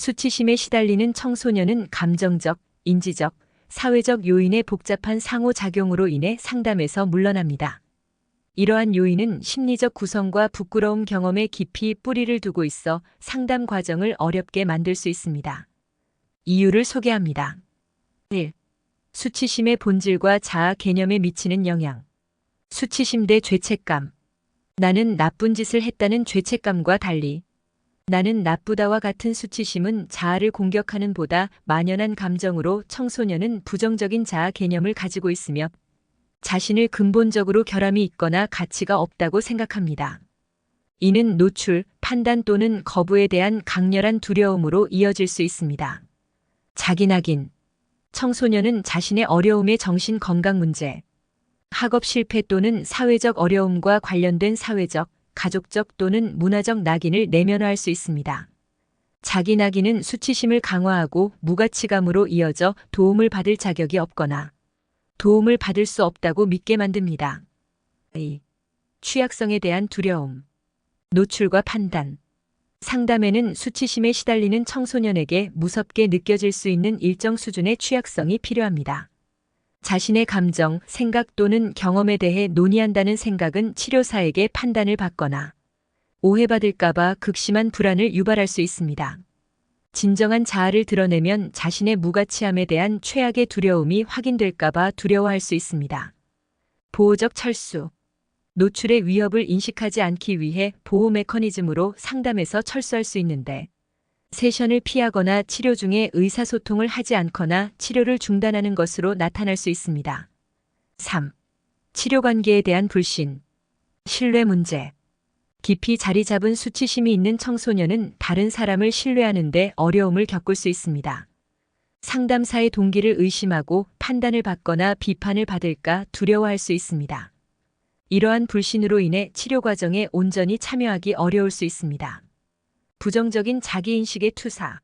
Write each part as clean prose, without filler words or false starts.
수치심에 시달리는 청소년은 감정적, 인지적, 사회적 요인의 복잡한 상호작용으로 인해 상담에서 물러납니다. 이러한 요인은 심리적 구성과 부끄러움 경험에 깊이 뿌리를 두고 있어 상담 과정을 어렵게 만들 수 있습니다. 이유를 소개합니다. 1. 수치심의 본질과 자아 개념에 미치는 영향. 수치심 대 죄책감. 나는 나쁜 짓을 했다는 죄책감과 달리 나는 나쁘다와 같은 수치심은 자아를 공격하는 보다 만연한 감정으로 청소년은 부정적인 자아 개념을 가지고 있으며 자신을 근본적으로 결함이 있거나 가치가 없다고 생각합니다. 이는 노출, 판단 또는 거부에 대한 강렬한 두려움으로 이어질 수 있습니다. 자기 낙인. 청소년은 자신의 어려움의 정신 건강 문제, 학업 실패 또는 사회적 어려움과 관련된 사회적, 가족적 또는 문화적 낙인을 내면화할 수 있습니다. 자기 낙인은 수치심을 강화하고 무가치감으로 이어져 도움을 받을 자격이 없거나 도움을 받을 수 없다고 믿게 만듭니다. 2. 취약성에 대한 두려움. 노출과 판단. 상담에는 수치심에 시달리는 청소년에게 무섭게 느껴질 수 있는 일정 수준의 취약성이 필요합니다. 자신의 감정, 생각 또는 경험에 대해 논의한다는 생각은 치료사에게 판단을 받거나 오해받을까봐 극심한 불안을 유발할 수 있습니다. 진정한 자아를 드러내면 자신의 무가치함에 대한 최악의 두려움이 확인될까봐 두려워할 수 있습니다. 보호적 철수. 노출의 위협을 인식하지 않기 위해 보호 메커니즘으로 상담에서 철수할 수 있는데 세션을 피하거나 치료 중에 의사소통을 하지 않거나 치료를 중단하는 것으로 나타날 수 있습니다. 3. 치료 관계에 대한 불신. 신뢰 문제. 깊이 자리 잡은 수치심이 있는 청소년은 다른 사람을 신뢰하는데 어려움을 겪을 수 있습니다. 상담사의 동기를 의심하고 판단을 받거나 비판을 받을까 두려워할 수 있습니다. 이러한 불신으로 인해 치료 과정에 온전히 참여하기 어려울 수 있습니다. 부정적인 자기인식의 투사.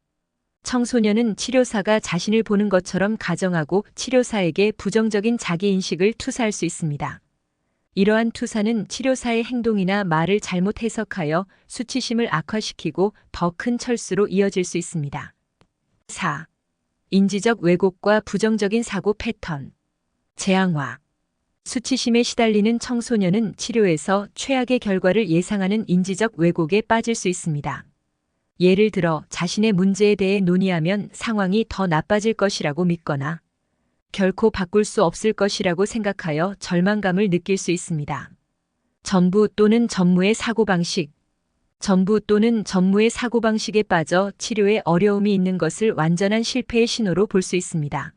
청소년은 치료사가 자신을 보는 것처럼 가정하고 치료사에게 부정적인 자기인식을 투사할 수 있습니다. 이러한 투사는 치료사의 행동이나 말을 잘못 해석하여 수치심을 악화시키고 더 큰 철수로 이어질 수 있습니다. 4. 인지적 왜곡과 부정적인 사고 패턴. 재앙화. 수치심에 시달리는 청소년은 치료에서 최악의 결과를 예상하는 인지적 왜곡에 빠질 수 있습니다. 예를 들어 자신의 문제에 대해 논의하면 상황이 더 나빠질 것이라고 믿거나 결코 바꿀 수 없을 것이라고 생각하여 절망감을 느낄 수 있습니다. 전부 또는 전무의 사고방식. 전부 또는 전무의 사고방식에 빠져 치료에 어려움이 있는 것을 완전한 실패의 신호로 볼 수 있습니다.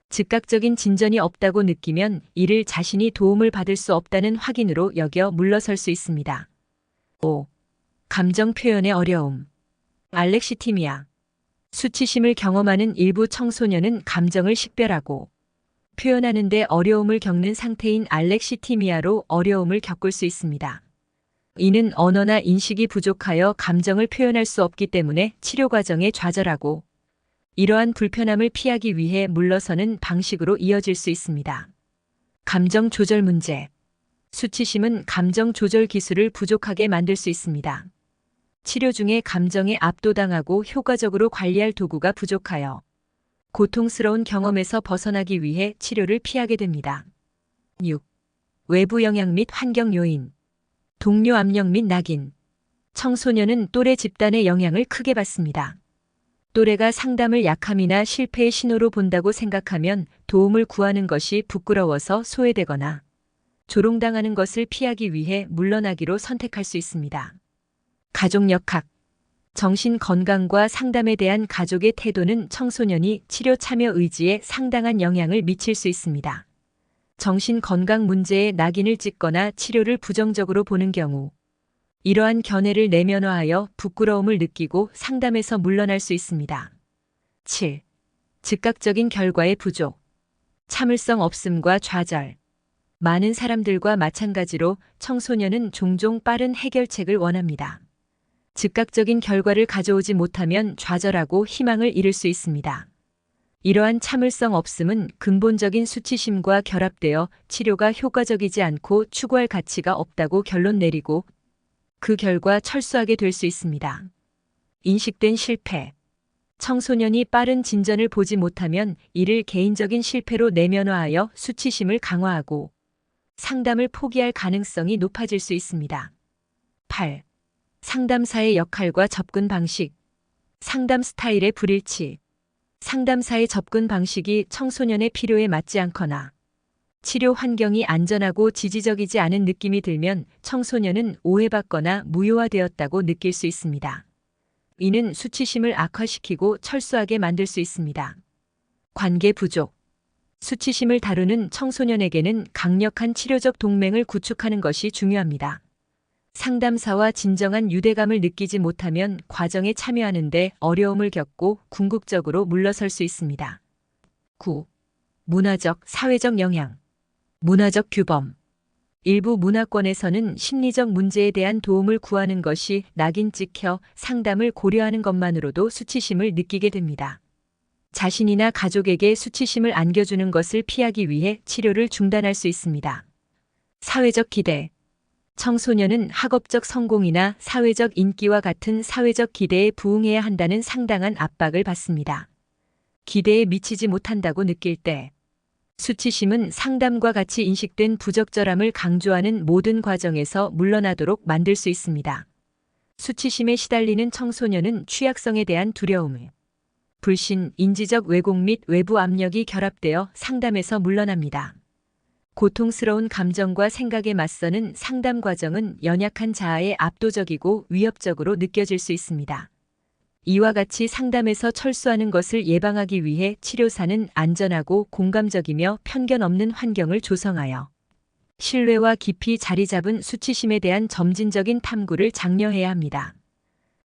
즉각적인 진전이 없다고 느끼면 이를 자신이 도움을 받을 수 없다는 확인으로 여겨 물러설 수 있습니다. 5. 감정 표현의 어려움. 알렉시티미아. 수치심을 경험하는 일부 청소년은 감정을 식별하고 표현하는 데 어려움을 겪는 상태인 알렉시티미아로 어려움을 겪을 수 있습니다. 이는 언어나 인식이 부족하여 감정을 표현할 수 없기 때문에 치료 과정에 좌절하고 이러한 불편함을 피하기 위해 물러서는 방식으로 이어질 수 있습니다. 감정 조절 문제. 수치심은 감정 조절 기술을 부족하게 만들 수 있습니다. 치료 중에 감정에 압도당하고 효과적으로 관리할 도구가 부족하여 고통스러운 경험에서 벗어나기 위해 치료를 피하게 됩니다. 6. 외부 영향 및 환경 요인. 동료 압력 및 낙인. 청소년은 또래 집단의 영향을 크게 받습니다. 또래가 상담을 약함이나 실패의 신호로 본다고 생각하면 도움을 구하는 것이 부끄러워서 소외되거나 조롱당하는 것을 피하기 위해 물러나기로 선택할 수 있습니다. 가족 역학. 정신 건강과 상담에 대한 가족의 태도는 청소년이 치료 참여 의지에 상당한 영향을 미칠 수 있습니다. 정신 건강 문제에 낙인을 찍거나 치료를 부정적으로 보는 경우 이러한 견해를 내면화하여 부끄러움을 느끼고 상담에서 물러날 수 있습니다. 7. 즉각적인 결과의 부족. 참을성 없음과 좌절. 많은 사람들과 마찬가지로 청소년은 종종 빠른 해결책을 원합니다. 즉각적인 결과를 가져오지 못하면 좌절하고 희망을 잃을 수 있습니다. 이러한 참을성 없음은 근본적인 수치심과 결합되어 치료가 효과적이지 않고 추구할 가치가 없다고 결론 내리고 그 결과 철수하게 될 수 있습니다. 인식된 실패. 청소년이 빠른 진전을 보지 못하면 이를 개인적인 실패로 내면화하여 수치심을 강화하고 상담을 포기할 가능성이 높아질 수 있습니다. 8. 상담사의 역할과 접근 방식. 상담 스타일의 불일치. 상담사의 접근 방식이 청소년의 필요에 맞지 않거나 치료 환경이 안전하고 지지적이지 않은 느낌이 들면 청소년은 오해받거나 무효화되었다고 느낄 수 있습니다. 이는 수치심을 악화시키고 철수하게 만들 수 있습니다. 관계 부족. 수치심을 다루는 청소년에게는 강력한 치료적 동맹을 구축하는 것이 중요합니다. 상담사와 진정한 유대감을 느끼지 못하면 과정에 참여하는 데 어려움을 겪고 궁극적으로 물러설 수 있습니다. 9. 문화적, 사회적 영향. 문화적 규범. 일부 문화권에서는 심리적 문제에 대한 도움을 구하는 것이 낙인 찍혀 상담을 고려하는 것만으로도 수치심을 느끼게 됩니다. 자신이나 가족에게 수치심을 안겨주는 것을 피하기 위해 치료를 중단할 수 있습니다. 사회적 기대. 청소년은 학업적 성공이나 사회적 인기와 같은 사회적 기대에 부응해야 한다는 상당한 압박을 받습니다. 기대에 미치지 못한다고 느낄 때 수치심은 상담과 같이 인식된 부적절함을 강조하는 모든 과정에서 물러나도록 만들 수 있습니다. 수치심에 시달리는 청소년은 취약성에 대한 두려움, 불신, 인지적 왜곡 및 외부 압력이 결합되어 상담에서 물러납니다. 고통스러운 감정과 생각에 맞서는 상담 과정은 연약한 자아에 압도적이고 위협적으로 느껴질 수 있습니다. 이와 같이 상담에서 철수하는 것을 예방하기 위해 치료사는 안전하고 공감적이며 편견 없는 환경을 조성하여 신뢰와 깊이 자리 잡은 수치심에 대한 점진적인 탐구를 장려해야 합니다.